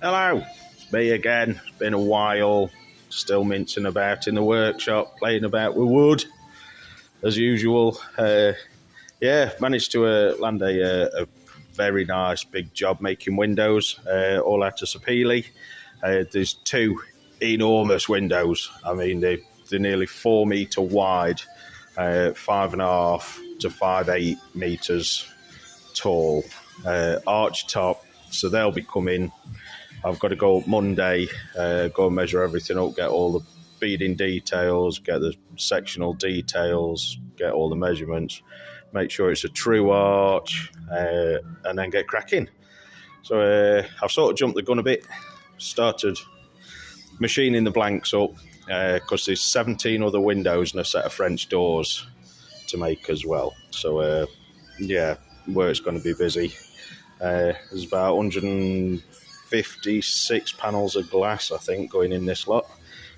Hello, it's me again. It's been a while. Still mincing about in the workshop, playing about with wood as usual. Managed to land a very nice big job making windows, all out of sapele. There's two enormous windows. I mean, they're nearly 4 metre wide, 5.5 to 5.8 metres tall, arch top. So they'll be coming. I've got to go up Monday, go and measure everything up, get all the beading details, get the sectional details, get all the measurements, make sure it's a true arch, and then get cracking. So I've sort of jumped the gun a bit, started machining the blanks up, because there's 17 other windows and a set of French doors to make as well. So, work's going to be busy. There's about 156 panels of glass, I think, going in this lot.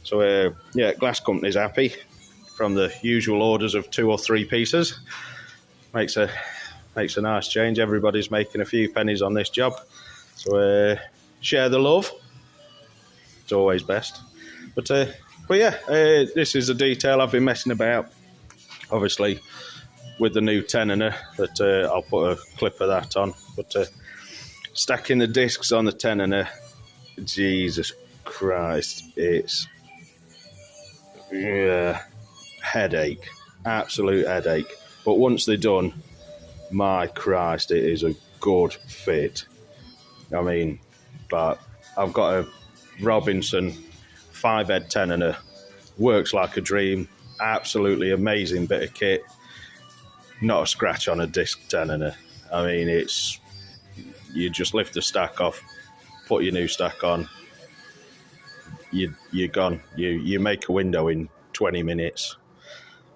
So, glass company's happy from the usual orders of 2 or 3 pieces. Makes a nice change. Everybody's making a few pennies on this job. So, share the love. It's always best. But this is a detail I've been messing about, obviously, with the new tenoner that I'll put a clip of that on. But stacking the discs on the tenoner, Jesus Christ, it's headache, absolute headache. But once they're done, my Christ, it is a good fit. I mean, but I've got a Robinson 5-head tenoner, works like a dream, absolutely amazing bit of kit, not a scratch on a disc tenoner. I mean, you just lift the stack off, put your new stack on, you're gone. You make a window in 20 minutes,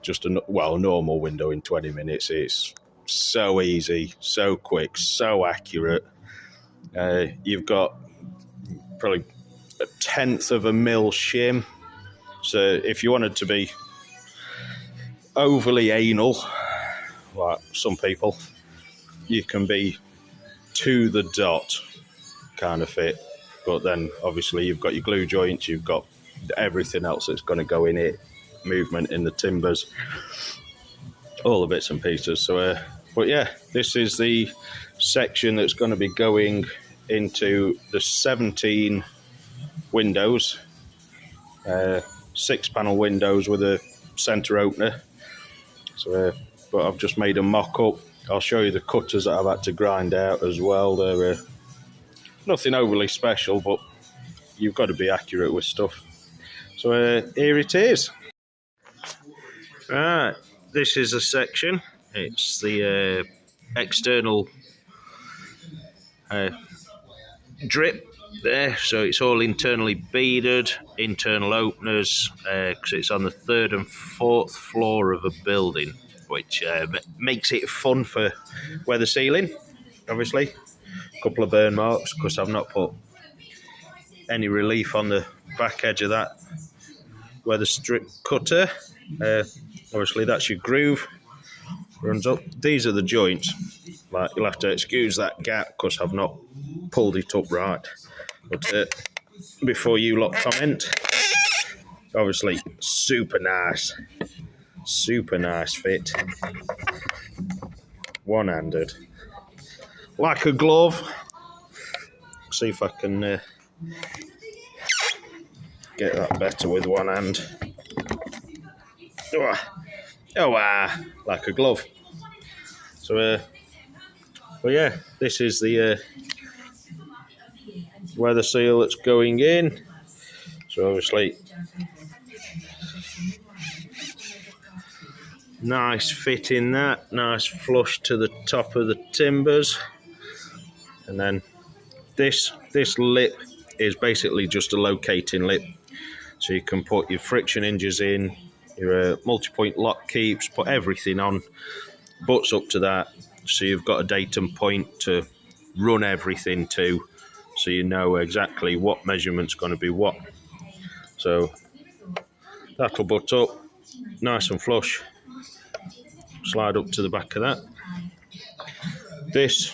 just a normal window in 20 minutes. It's so easy, so quick, so accurate. You've got probably 1/10 of a mil shim. So if you wanted to be overly anal, like some people, you can be to the dot kind of fit. But then obviously you've got your glue joints, you've got everything else that's going to go in it, movement in the timbers, all the bits and pieces. So, this is the section that's going to be going into the 17 windows, 6-panel windows with a centre opener. So, but I've just made a mock-up. I'll show you the cutters that I've had to grind out as well. They're nothing overly special, but you've got to be accurate with stuff. So here it is. Right, this is a section. It's the external drip there, so it's all internally beaded, internal openers, because it's on the 3rd and 4th floor of a building, which makes it fun for weather sealing, obviously. A couple of burn marks, because I've not put any relief on the back edge of that weather strip cutter. Obviously that's your groove, runs up. These are the joints. Like, you'll have to excuse that gap because I've not pulled it up right. But before you lot comment, obviously super nice fit, one-handed, like a glove. See if I can get that better with one hand. Like a glove. So this is the weather seal that's going in. So obviously nice fit in that, nice flush to the top of the timbers. And then this lip is basically just a locating lip, so you can put your friction hinges in, your multi-point lock keeps, put everything on, butts up to that, so you've got a datum point to run everything to, so you know exactly what measurement's going to be what. So that'll butt up nice and flush, slide up to the back of that. This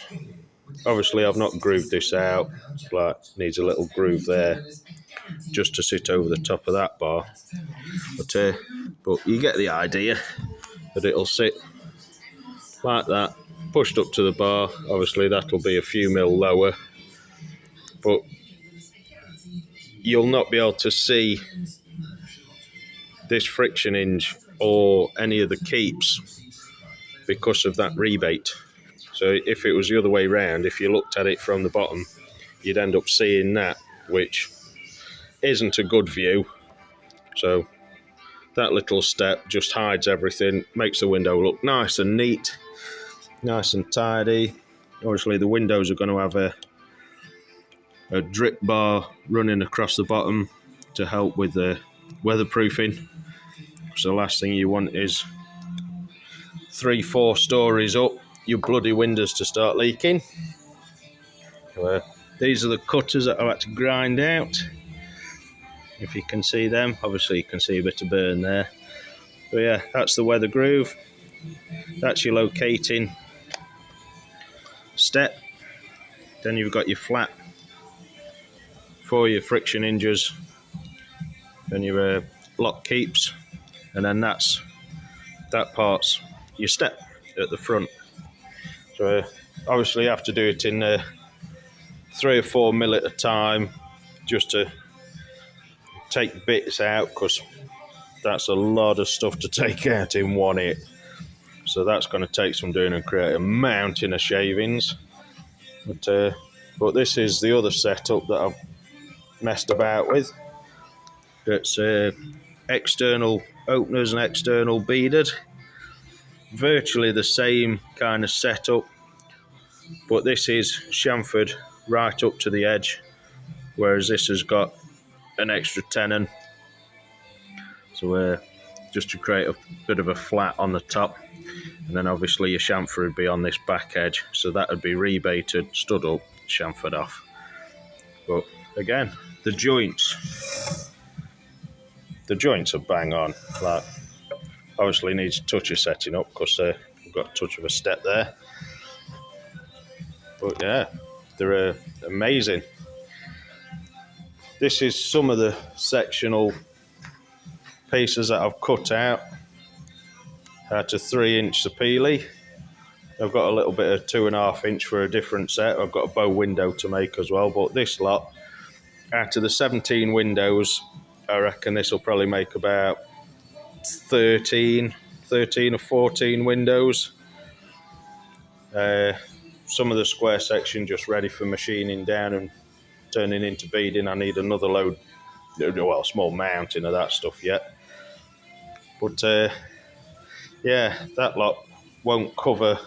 obviously I've not grooved this out, like needs a little groove there just to sit over the top of that bar, but you get the idea that it'll sit like that, pushed up to the bar. Obviously that'll be a few mil lower, but you'll not be able to see this friction hinge or any of the keeps because of that rebate. So if it was the other way round, if you looked at it from the bottom, you'd end up seeing that, which isn't a good view. So that little step just hides everything, makes the window look nice and neat, nice and tidy. Obviously the windows are going to have a drip bar running across the bottom to help with the weatherproofing. So the last thing you want is 3-4 stories up, your bloody windows to start leaking. These are the cutters that I've had to grind out. If you can see them, obviously you can see a bit of burn there. But yeah, that's the weather groove. That's your locating step. Then you've got your flat for your friction hinges, then your lock keeps, and then that part's your step at the front. So obviously you have to do it in 3 or 4 mil at a time, just to take bits out, because that's a lot of stuff to take out in one hit. So that's going to take some doing and create a mountain of shavings. But this is the other setup that I've messed about with. It's external openers and external beaded. Virtually the same kind of setup, but this is chamfered right up to the edge, whereas this has got an extra tenon. So just to create a bit of a flat on the top, and then obviously your chamfer would be on this back edge, so that would be rebated, stood up, chamfered off. But again, the joints are bang on. Like, obviously needs a touch of setting up because we've got a touch of a step there. But yeah, they're amazing. This is some of the sectional pieces that I've cut out to 3-inch Sapele. I've got a little bit of 2.5 inch for a different set. I've got a bow window to make as well, but this lot, out of the 17 windows, I reckon this will probably make about 13 or 14 windows. Some of the square section just ready for machining down and turning into beading. I need another load, well, small mountain of that stuff yet. But yeah, that lot won't cover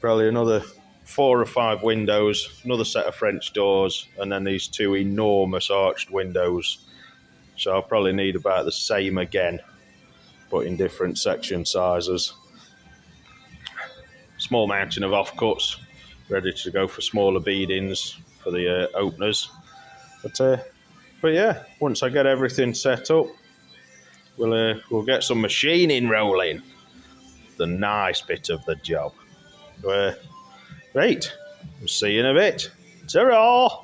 probably another 4 or 5 windows, another set of French doors, and then these 2 enormous arched windows. So I'll probably need about the same again, but in different section sizes. Small mountain of offcuts, ready to go for smaller beadings for the openers. But yeah, once I get everything set up, we'll get some machining rolling. The nice bit of the job. Great. We'll see you in a bit. Ta-ra!